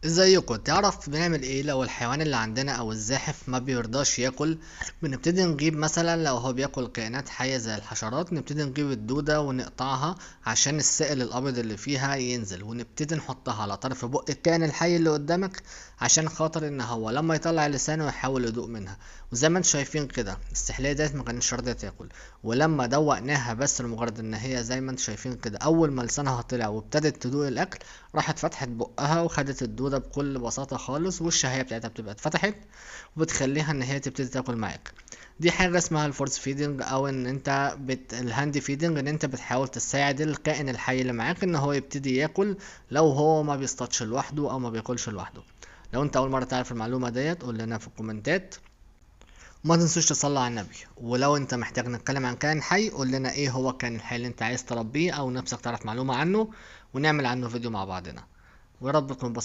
ازيكم؟ تعرف بنعمل ايه لو الحيوان اللي عندنا او الزاحف ما بيرضاش ياكل؟ بنبتدي نجيب مثلا لو هو بياكل كائنات حية زي الحشرات، نبتدي نجيب الدودة ونقطعها عشان السائل الابيض اللي فيها ينزل، ونبتدي نحطها على طرف بق الكائن الحي اللي قدامك عشان خاطر ان هو لما يطلع لسانه يحاول يدوق منها. وزي ما انتم شايفين كده السحلية ديت ما كانتش راضية تاكل، ولما دوقناها بس لمجرد ان هي زي ما انتم شايفين كده اول ما لسانها طلع وابتدت تدوق الاكل، راحت فتحت بقها وخدت الدودة بكل بساطة خالص، والشهية بتاعتها بتبقى اتفتحت وبتخليها ان هي تبتدي تاكل معاك. دي حاجة اسمها الفورس فيدنج، او ان انت الهاند فيدنج، ان انت بتحاول تساعد الكائن الحي اللي معاك ان هو يبتدي ياكل لو هو ما بيصطادش لوحده او ما بياكلش لوحده. لو انت اول مرة تعرف المعلومة ديت قول لنا في الكومنتات، وما تنسوش تصلوا على النبي. ولو انت محتاج نتكلم عن كائن حي قول لنا ايه هو الكائن الحي اللي انت عايز تربيه او نفسك تعرف معلومة عنه، ونعمل عنه فيديو مع بعضنا. ويا رب تكونوا